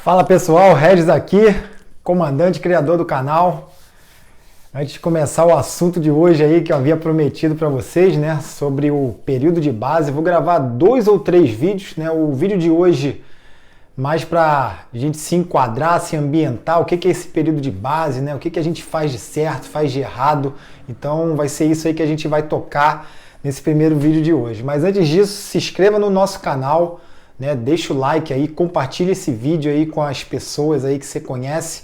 Fala pessoal, Regis aqui, comandante criador do canal. Antes de começar o assunto de hoje aí que eu havia prometido para vocês, né, sobre o período de base, vou gravar 2 ou 3 vídeos, né? O vídeo de hoje mais para a gente se enquadrar, se ambientar, o que é esse período de base, né? O que a gente faz de certo, faz de errado. Então vai ser isso aí que a gente vai tocar nesse primeiro vídeo de hoje. Mas antes disso, se inscreva no nosso canal, né? Deixa o like aí, compartilha esse vídeo aí com as pessoas aí que você conhece,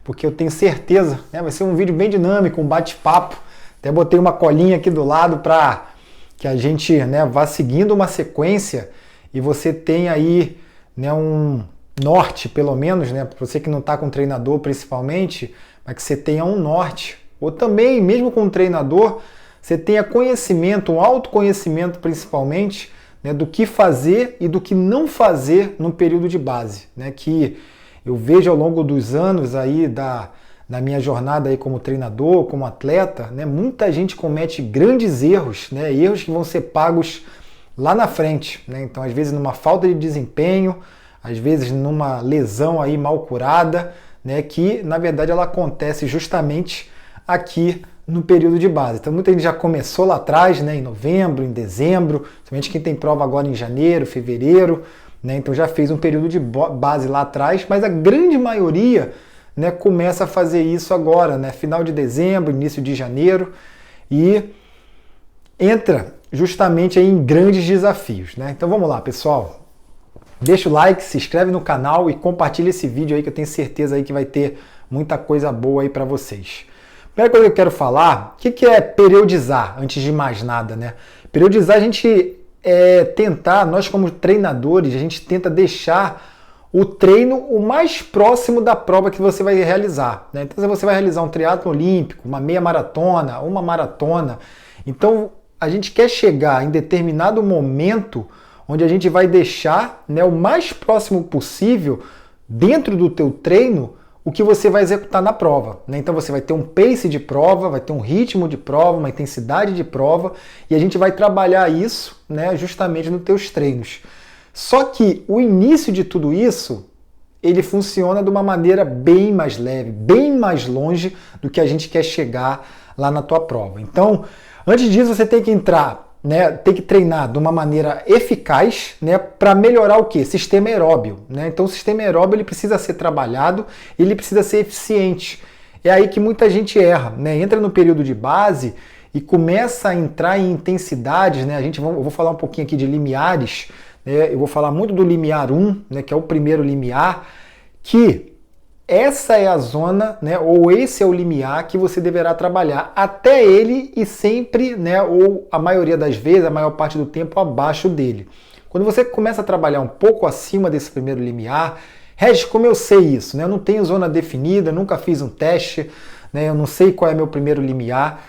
porque eu tenho certeza, né? Vai ser um vídeo bem dinâmico, um bate-papo. Até botei uma colinha aqui do lado para que a gente, né, vá seguindo uma sequência e você tenha aí, né, um norte, pelo menos, né, para você que não está com treinador principalmente, mas que você tenha um norte. Ou também, mesmo com um treinador, você tenha conhecimento, um autoconhecimento principalmente, né, do que fazer e do que não fazer no período de base, né, que eu vejo ao longo dos anos aí da minha jornada aí como treinador, como atleta, né, muita gente comete grandes erros, né, erros que vão ser pagos lá na frente, né? Então, às vezes numa falta de desempenho, às vezes numa lesão aí mal curada, né, que na verdade ela acontece justamente aqui no período de base. Então muita gente já começou lá atrás, né, em novembro, em dezembro, somente quem tem prova agora em janeiro, fevereiro, né, então já fez um período de base lá atrás, mas a grande maioria, né, começa a fazer isso agora, né, final de dezembro, início de janeiro, e entra justamente aí em grandes desafios, né? Então vamos lá, pessoal. Deixa o like, se inscreve no canal e compartilha esse vídeo aí que eu tenho certeza aí que vai ter muita coisa boa aí para vocês. Primeira coisa que eu quero falar, o que é periodizar, antes de mais nada, né? Periodizar a gente tentar, nós como treinadores, a gente tenta deixar o treino o mais próximo da prova que você vai realizar, né? Então se você vai realizar um triatlo olímpico, uma meia maratona, uma maratona, então a gente quer chegar em determinado momento onde a gente vai deixar, né, o mais próximo possível dentro do teu treino o que você vai executar na prova, né? Então você vai ter um pace de prova, vai ter um ritmo de prova, uma intensidade de prova e a gente vai trabalhar isso, né, justamente nos teus treinos. Só que o início de tudo isso, ele funciona de uma maneira bem mais leve, bem mais longe do que a gente quer chegar lá na tua prova. Então, antes disso, você tem que entrar, né, tem que treinar de uma maneira eficaz, né, para melhorar o quê? Sistema aeróbio, né? Então o sistema aeróbio ele precisa ser trabalhado, ele precisa ser eficiente. É aí que muita gente erra, né? Entra no período de base e começa a entrar em intensidades, né? Eu vou falar um pouquinho aqui de limiares, né? Eu vou falar muito do limiar 1, né, que é o primeiro limiar, que essa é a zona, né, ou esse é o limiar que você deverá trabalhar até ele e sempre, né, ou a maioria das vezes, a maior parte do tempo, abaixo dele. Quando você começa a trabalhar um pouco acima desse primeiro limiar, Regis, como eu sei isso? Né? Eu não tenho zona definida, nunca fiz um teste, né, eu não sei qual é meu primeiro limiar.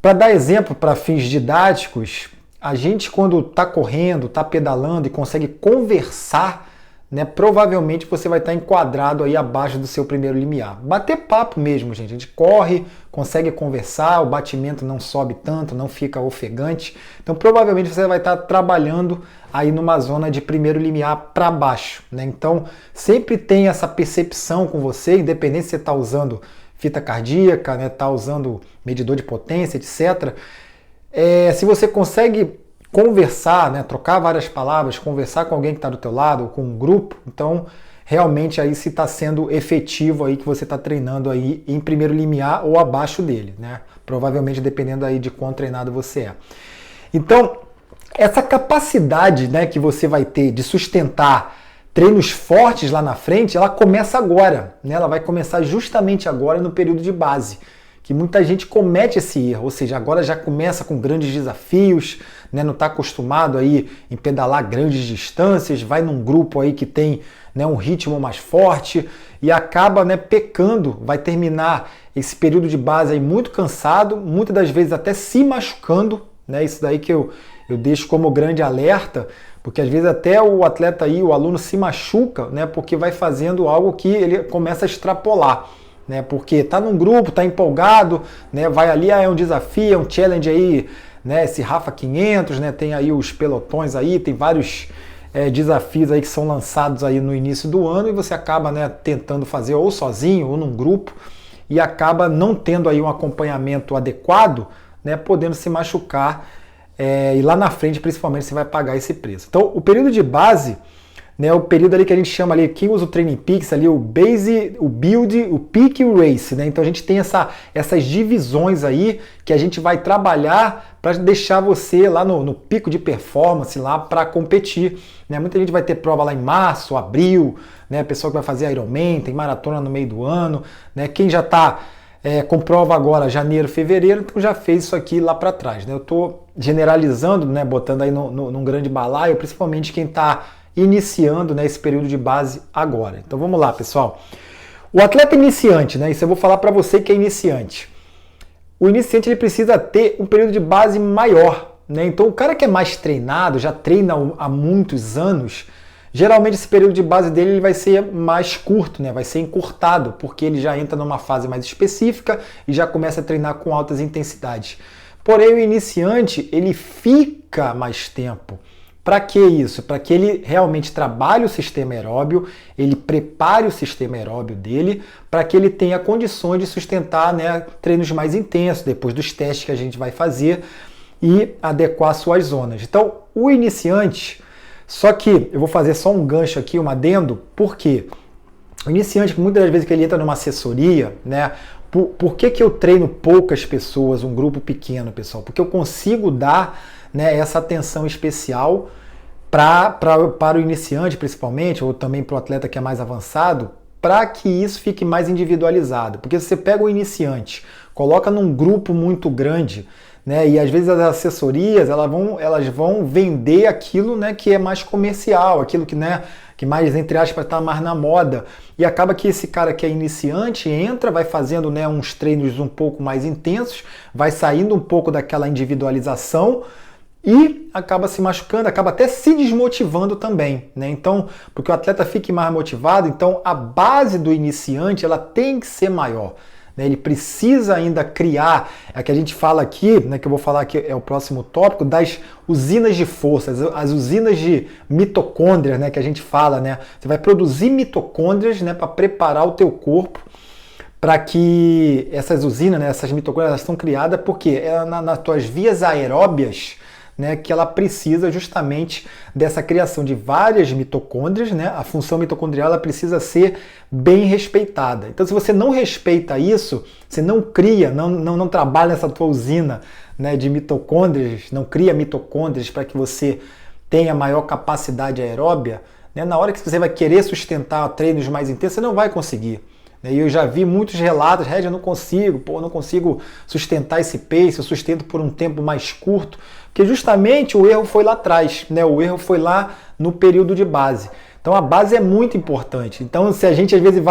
Para dar exemplo para fins didáticos, a gente quando está correndo, está pedalando e consegue conversar, né, provavelmente você vai estar enquadrado aí abaixo do seu primeiro limiar. Bater papo mesmo, gente. A gente corre, consegue conversar, o batimento não sobe tanto, não fica ofegante. Então provavelmente você vai estar trabalhando aí numa zona de primeiro limiar para baixo, né? Então sempre tem essa percepção com você, independente se você está usando fita cardíaca, né, está usando medidor de potência, etc. Se você consegue conversar, né, trocar várias palavras, conversar com alguém que está do teu lado, ou com um grupo, então realmente aí se está sendo efetivo aí que você está treinando aí em primeiro limiar ou abaixo dele, né? Provavelmente dependendo aí de quão treinado você é. Então, essa capacidade, né, que você vai ter de sustentar treinos fortes lá na frente, ela começa agora, né? Ela vai começar justamente agora no período de base, que muita gente comete esse erro, ou seja, agora já começa com grandes desafios, né, não está acostumado aí em pedalar grandes distâncias, vai num grupo aí que tem, né, um ritmo mais forte e acaba, né, pecando, vai terminar esse período de base aí muito cansado, muitas das vezes até se machucando, né, isso daí que eu deixo como grande alerta, porque às vezes até o atleta aí, o aluno se machuca, né, porque vai fazendo algo que ele começa a extrapolar. Né, porque está num grupo, está empolgado, né, vai ali, é um desafio, é um challenge aí, né, esse Rafa 500, né, tem aí os pelotões aí, tem vários desafios aí que são lançados aí no início do ano e você acaba, né, tentando fazer ou sozinho ou num grupo e acaba não tendo aí um acompanhamento adequado, né, podendo se machucar e lá na frente principalmente você vai pagar esse preço. Então o período de base, né, o período ali que a gente chama ali, quem usa o Training Peaks ali, o Base, o Build, o Peak e o Race, né? Então a gente tem essas divisões aí que a gente vai trabalhar para deixar você lá no pico de performance lá para competir, né? Muita gente vai ter prova lá em março, abril, né? Pessoal que vai fazer Ironman, tem maratona no meio do ano, né? Quem já está com prova agora, janeiro, fevereiro, então já fez isso aqui lá para trás, né? Eu estou generalizando, né? Botando aí num grande balaio, principalmente quem está iniciando, né, esse período de base agora. Então vamos lá, pessoal. O atleta iniciante, né, isso eu vou falar para você que é iniciante. O iniciante ele precisa ter um período de base maior, né? Então o cara que é mais treinado, já treina há muitos anos, geralmente esse período de base dele ele vai ser mais curto, né? Vai ser encurtado, porque ele já entra numa fase mais específica e já começa a treinar com altas intensidades. Porém o iniciante ele fica mais tempo. Para que isso? Para que ele realmente trabalhe o sistema aeróbio, ele prepare o sistema aeróbio dele, para que ele tenha condições de sustentar, né, treinos mais intensos, depois dos testes que a gente vai fazer e adequar suas zonas. Então, o iniciante, só que eu vou fazer só um gancho aqui, um adendo, por quê? O iniciante, muitas das vezes que ele entra numa assessoria, né, por que eu treino poucas pessoas, um grupo pequeno, pessoal? Porque eu consigo dar, né, essa atenção especial para o iniciante, principalmente, ou também para o atleta que é mais avançado, para que isso fique mais individualizado. Porque se você pega o iniciante, coloca num grupo muito grande, né, e às vezes as assessorias elas vão vender aquilo, né, que é mais comercial, aquilo que, né, que mais, entre aspas, está mais na moda. E acaba que esse cara que é iniciante entra, vai fazendo, né, uns treinos um pouco mais intensos, vai saindo um pouco daquela individualização e acaba se machucando, acaba até se desmotivando também, né? Então, porque o atleta fique mais motivado, então a base do iniciante ela tem que ser maior. Ele precisa ainda criar, é que a gente fala aqui, né, que eu vou falar aqui, é o próximo tópico, das usinas de força, as usinas de mitocôndrias, né, que a gente fala, né? Você vai produzir mitocôndrias, né, para preparar o teu corpo para que essas usinas, né, essas mitocôndrias, elas são criadas porque nas tuas vias aeróbias, né, que ela precisa justamente dessa criação de várias mitocôndrias, né? A função mitocondrial ela precisa ser bem respeitada. Então, se você não respeita isso, você não cria, não trabalha nessa tua usina, né, de mitocôndrias, não cria mitocôndrias para que você tenha maior capacidade aeróbia, né? Na hora que você vai querer sustentar treinos mais intensos, você não vai conseguir. E eu já vi muitos relatos, eu não consigo sustentar esse pace, eu sustento por um tempo mais curto, porque justamente o erro foi lá atrás, né? O erro foi lá no período de base. Então a base é muito importante. Então se a gente às vezes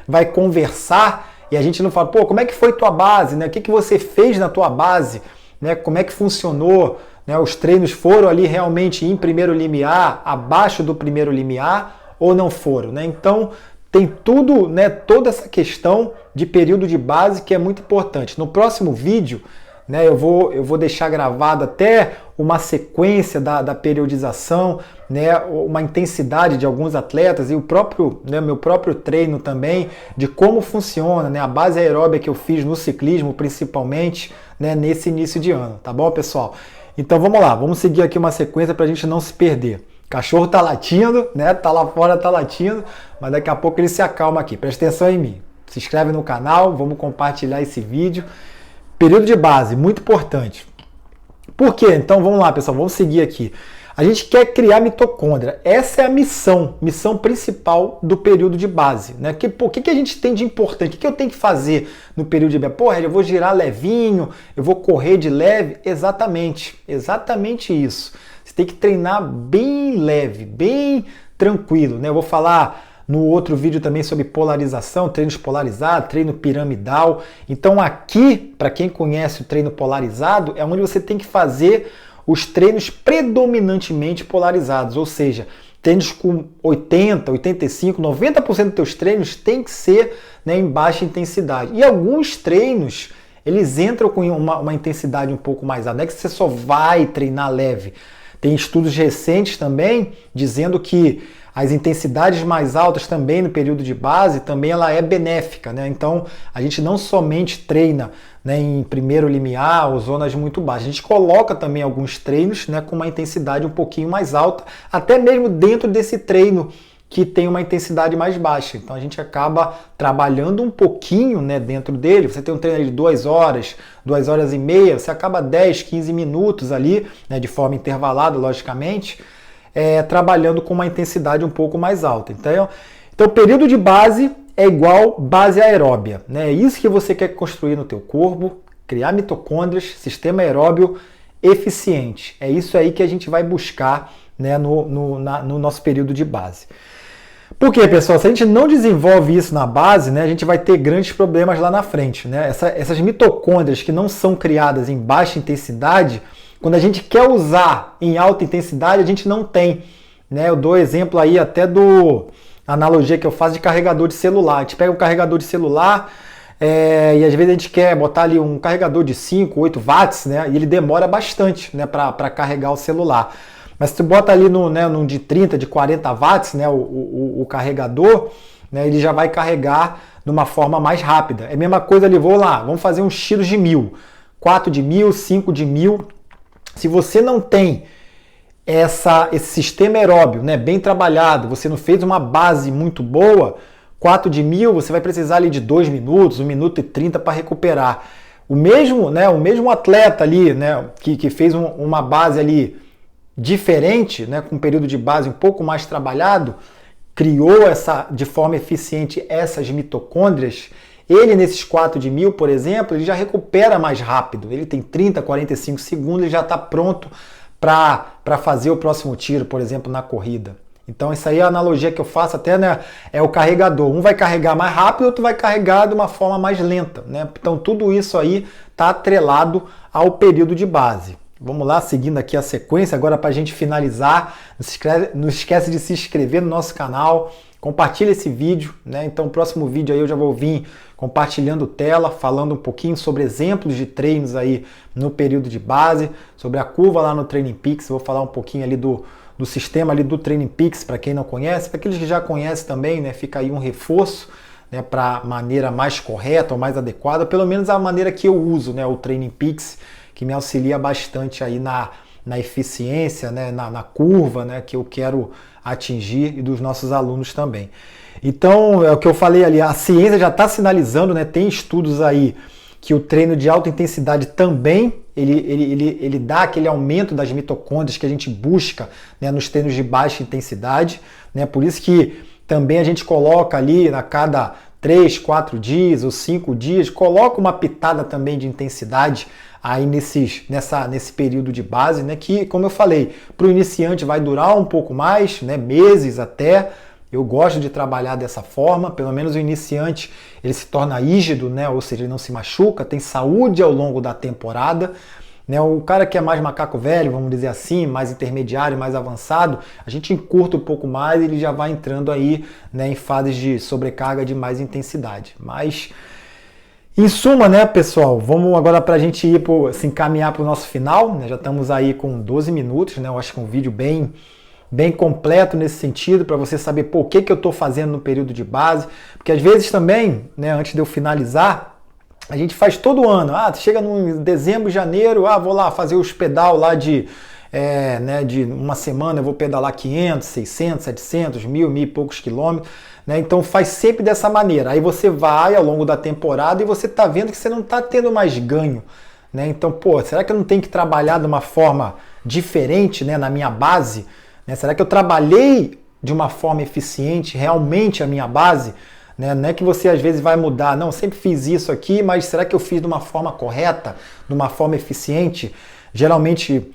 vai conversar e a gente não fala, como é que foi tua base, né? O que você fez na tua base, né? Como é que funcionou, né? Os treinos foram ali realmente em primeiro limiar, abaixo do primeiro limiar ou não foram, né? Então tem tudo, né, toda essa questão de período de base que é muito importante. No próximo vídeo, né, eu vou deixar gravado até uma sequência da periodização, né, uma intensidade de alguns atletas e o próprio, né, meu próprio treino também, de como funciona, né, a base aeróbica que eu fiz no ciclismo, principalmente, né, nesse início de ano, tá bom, pessoal? Então vamos lá, vamos seguir aqui uma sequência para a gente não se perder. Cachorro tá latindo, né? Tá lá fora, tá latindo, mas daqui a pouco ele se acalma aqui. Presta atenção em mim. Se inscreve no canal, vamos compartilhar esse vídeo. Período de base, muito importante. Por quê? Então vamos lá, pessoal, vamos seguir aqui. A gente quer criar mitocôndria. Essa é a missão principal do período de base, né? O que a gente tem de importante? O que eu tenho que fazer no período de base? Eu vou girar levinho, eu vou correr de leve? Exatamente isso. Você tem que treinar bem leve, bem tranquilo, né? Eu vou falar no outro vídeo também sobre polarização, treinos polarizados, treino piramidal. Então aqui, para quem conhece o treino polarizado, é onde você tem que fazer os treinos predominantemente polarizados, ou seja, treinos com 80, 85, 90% dos teus treinos tem que ser, né, em baixa intensidade. E alguns treinos, eles entram com uma intensidade um pouco mais alta, não é que você só vai treinar leve. Tem estudos recentes também dizendo que as intensidades mais altas também no período de base, também ela é benéfica, né? Então, a gente não somente treina, né, em primeiro limiar ou zonas muito baixas, a gente coloca também alguns treinos, né, com uma intensidade um pouquinho mais alta, até mesmo dentro desse treino que tem uma intensidade mais baixa. Então a gente acaba trabalhando um pouquinho, né, dentro dele. Você tem um treino de 2 horas, 2 horas e meia, você acaba 10, 15 minutos ali, né, de forma intervalada, logicamente, trabalhando com uma intensidade um pouco mais alta. Então o período de base é igual base aeróbia, né? É isso que você quer construir no teu corpo, criar mitocôndrias, sistema aeróbio eficiente. É isso aí que a gente vai buscar, né, no nosso período de base. Por quê, pessoal? Se a gente não desenvolve isso na base, né, a gente vai ter grandes problemas lá na frente, né? Essas mitocôndrias que não são criadas em baixa intensidade, quando a gente quer usar em alta intensidade, a gente não tem, né? Eu dou exemplo aí até a analogia que eu faço de carregador de celular. A gente pega um carregador de celular e às vezes a gente quer botar ali um carregador de 5, 8 watts, né? E ele demora bastante, né, para carregar o celular. Mas se tu bota ali num de 30, de 40 watts, né, o carregador, né, ele já vai carregar de uma forma mais rápida. É a mesma coisa ali, vamos fazer uns tiros de 1000, 4 de 1000, 5 de 1000. Se você não tem esse sistema aeróbio, né, bem trabalhado, você não fez uma base muito boa, 4 de 1000, você vai precisar ali de 2 minutos, 1 minuto e 30 para recuperar. O mesmo atleta ali, né, que fez uma base ali diferente, né, com um período de base um pouco mais trabalhado, criou de forma eficiente essas mitocôndrias, ele nesses 4 de 1000, por exemplo, ele já recupera mais rápido. Ele tem 30, 45 segundos, ele já está pronto para fazer o próximo tiro, por exemplo, na corrida. Então isso aí é a analogia que eu faço até, né, é o carregador. Um vai carregar mais rápido, outro vai carregar de uma forma mais lenta, né? Então tudo isso aí está atrelado ao período de base. Vamos lá, seguindo aqui a sequência, agora para a gente finalizar, não esquece de se inscrever no nosso canal, compartilha esse vídeo, né? Então o próximo vídeo aí eu já vou vir compartilhando tela, falando um pouquinho sobre exemplos de treinos aí no período de base, sobre a curva lá no Training Peaks, vou falar um pouquinho ali do sistema ali do Training Peaks, para quem não conhece, para aqueles que já conhecem também, né? Fica aí um reforço, né, para a maneira mais correta ou mais adequada, pelo menos a maneira que eu uso, né, o Training Peaks, que me auxilia bastante aí na eficiência, né, na curva, né, que eu quero atingir, e dos nossos alunos também. Então, é o que eu falei ali, a ciência já está sinalizando, né, tem estudos aí que o treino de alta intensidade também, ele dá aquele aumento das mitocôndrias que a gente busca, né, nos treinos de baixa intensidade, né, por isso que também a gente coloca ali a cada 3, 4 dias ou 5 dias, coloca uma pitada também de intensidade aí nesse período de base, né, que, como eu falei, para o iniciante vai durar um pouco mais, né, meses até. Eu gosto de trabalhar dessa forma, pelo menos o iniciante ele se torna rígido, né, ou seja, ele não se machuca, tem saúde ao longo da temporada. Né, o cara que é mais macaco velho, vamos dizer assim, mais intermediário, mais avançado, a gente encurta um pouco mais e ele já vai entrando aí, né, em fases de sobrecarga de mais intensidade. Mas, em suma, né, pessoal, vamos agora para a gente se encaminhar para o nosso final, né, já estamos aí com 12 minutos, né, eu acho que é um vídeo bem completo nesse sentido, para você saber o que eu estou fazendo no período de base, porque às vezes também, né, antes de eu finalizar, a gente faz todo ano, chega no dezembro, janeiro, vou lá fazer os pedal lá de uma semana, eu vou pedalar 500, 600, 700, 1000 e poucos quilômetros, né? Então faz sempre dessa maneira, aí você vai ao longo da temporada e você está vendo que você não está tendo mais ganho, né? Então, será que eu não tenho que trabalhar de uma forma diferente, né, na minha base? Né? Será que eu trabalhei de uma forma eficiente realmente a minha base? Né? Não é que você às vezes vai mudar, não, sempre fiz isso aqui, mas será que eu fiz de uma forma correta, de uma forma eficiente? Geralmente,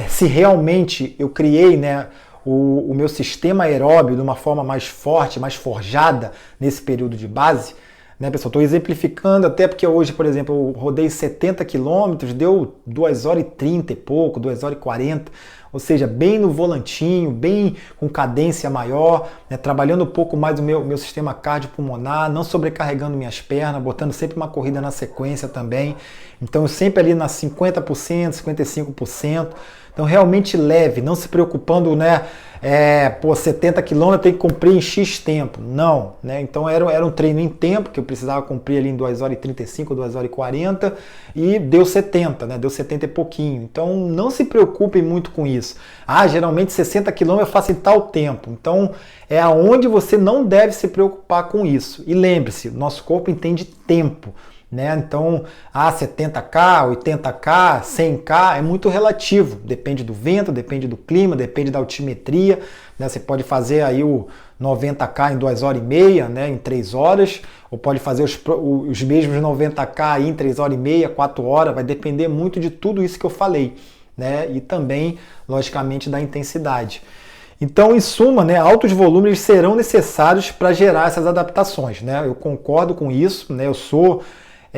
se realmente eu criei, né, o meu sistema aeróbio de uma forma mais forte, mais forjada nesse período de base, né, pessoal? Estou exemplificando até porque hoje, por exemplo, eu rodei 70 quilômetros, deu 2 horas e 30 e pouco, 2 horas e 40, ou seja, bem no volantinho, bem com cadência maior, né, trabalhando um pouco mais o meu sistema cardiopulmonar, não sobrecarregando minhas pernas, botando sempre uma corrida na sequência também. Então, eu sempre ali nas 50%, 55%. Então realmente leve, não se preocupando, né? 70 km tem que cumprir em X tempo. Não, né? Então era um treino em tempo, que eu precisava cumprir ali em 2h35, 2h40 e deu 70, né? Deu 70 e pouquinho. Então não se preocupem muito com isso. Geralmente 60 km eu faço em tal tempo. Então é aonde você não deve se preocupar com isso. E lembre-se, nosso corpo entende tempo. Né? Então, 70K, 80K, 100K é muito relativo, depende do vento, depende do clima, depende da altimetria, né? Você pode fazer aí o 90K em 2h30, né? Em 3 horas, ou pode fazer os mesmos 90K aí em 3h30, 4 horas, vai depender muito de tudo isso que eu falei, né? E também, logicamente, da intensidade. Então, em suma, né, altos volumes serão necessários para gerar essas adaptações, né? Eu concordo com isso, né? Eu sou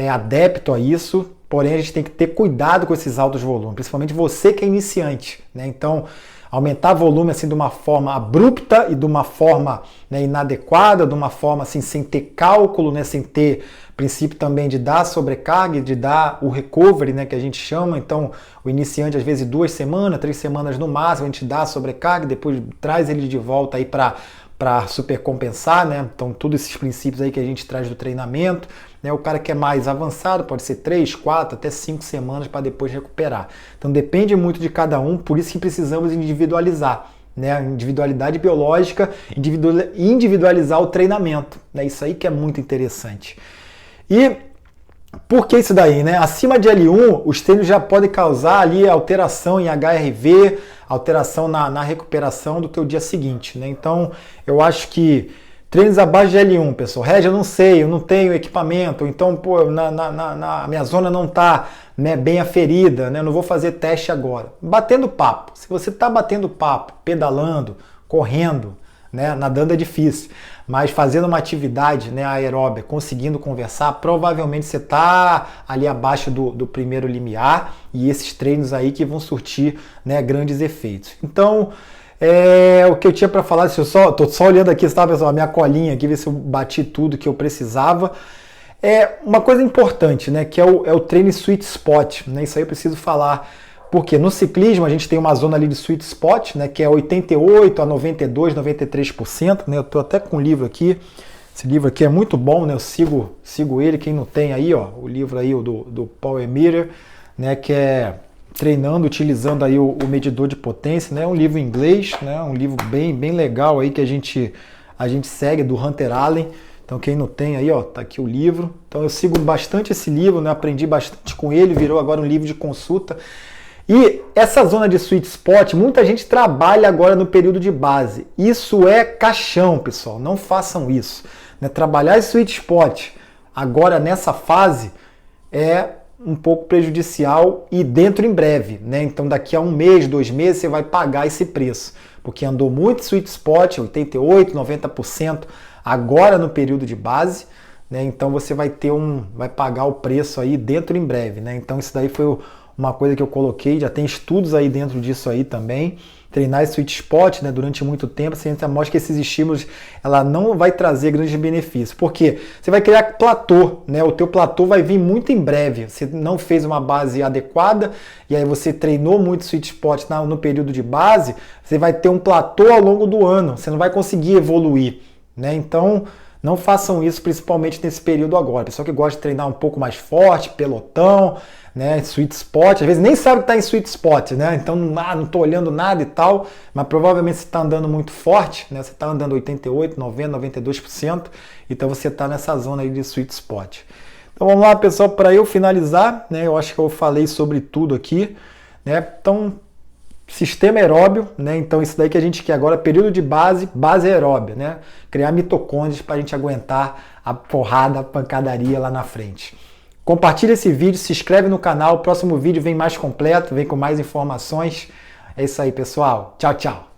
adepto a isso, porém a gente tem que ter cuidado com esses altos volumes, principalmente você que é iniciante, né? Então, aumentar volume assim de uma forma abrupta e de uma forma, né, inadequada, de uma forma assim sem ter cálculo, né, sem ter princípio também de dar sobrecarga, de dar o recovery, né, que a gente chama. Então, o iniciante às vezes 2 semanas, 3 semanas no máximo, a gente dá a sobrecarga, depois traz ele de volta aí para supercompensar, né? Então, todos esses princípios aí que a gente traz do treinamento, né? O cara que é mais avançado pode ser 3, 4, até 5 semanas para depois recuperar. Então, depende muito de cada um, por isso que precisamos individualizar, né? A individualidade biológica, individualizar o treinamento, né? Isso aí que é muito interessante. E por que isso daí, né? Acima de L1, os treinos já podem causar ali alteração em HRV, alteração na recuperação do teu dia seguinte, né? Então, eu acho que treinos abaixo de L1, pessoal. Eu não sei, eu não tenho equipamento, então, a minha zona não está, né, bem aferida, né? Eu não vou fazer teste agora. Batendo papo. Se você está batendo papo, pedalando, correndo, né, nadando é difícil, mas fazendo uma atividade, né, aeróbica, conseguindo conversar, provavelmente você está ali abaixo do primeiro limiar, e esses treinos aí que vão surtir, né, grandes efeitos. Então, o que eu tinha para falar, estou só olhando aqui, tá, pessoal, a minha colinha aqui, ver se eu bati tudo que eu precisava. Uma coisa importante, né, que é o treino sweet spot, né, isso aí eu preciso falar. Porque no ciclismo a gente tem uma zona ali de sweet spot, né, que é 88 a 92, 93%, né? Eu estou até com o livro aqui. Esse livro aqui é muito bom, né? Eu sigo ele, quem não tem aí, ó, o livro aí do Power Meter, né, que é treinando, utilizando aí o medidor de potência, né? É um livro em inglês, né? Um livro bem legal aí que a gente segue, do Hunter Allen. Então quem não tem aí, ó, tá aqui o livro. Então eu sigo bastante esse livro, né? Aprendi bastante com ele, virou agora um livro de consulta. E essa zona de sweet spot, muita gente trabalha agora no período de base. Isso é caixão, pessoal. Não façam isso, né? Trabalhar esse sweet spot agora nessa fase é um pouco prejudicial e dentro em breve, né? Então daqui a 1 mês, 2 meses você vai pagar esse preço, porque andou muito sweet spot, 88, 90% agora no período de base, né? Então você vai pagar o preço aí dentro em breve, né? Então isso daí foi uma coisa que eu coloquei, já tem estudos aí dentro disso aí também. Treinar esse sweet spot, né, durante muito tempo, a ciência mostra que esses estímulos ela não vai trazer grandes benefícios. Por quê? Você vai criar platô, né? O teu platô vai vir muito em breve. Você não fez uma base adequada e aí você treinou muito sweet spot no período de base, você vai ter um platô ao longo do ano. Você não vai conseguir evoluir, né? Então, não façam isso, principalmente nesse período agora. Pessoal que gosta de treinar um pouco mais forte, pelotão, né, sweet spot, às vezes nem sabe que está em sweet spot, né? Então não estou olhando nada e tal, mas provavelmente você está andando muito forte, né? Você está andando 88, 90, 92%, então você está nessa zona aí de sweet spot. Então vamos lá, pessoal, para eu finalizar, né? Eu acho que eu falei sobre tudo aqui, né? Então, sistema aeróbio, né? Então isso daí que a gente quer agora, período de base aeróbia, né? Criar mitocôndrias para a gente aguentar a porrada, a pancadaria lá na frente. Compartilha esse vídeo, se inscreve no canal, o próximo vídeo vem mais completo, vem com mais informações. É isso aí, pessoal. Tchau, tchau.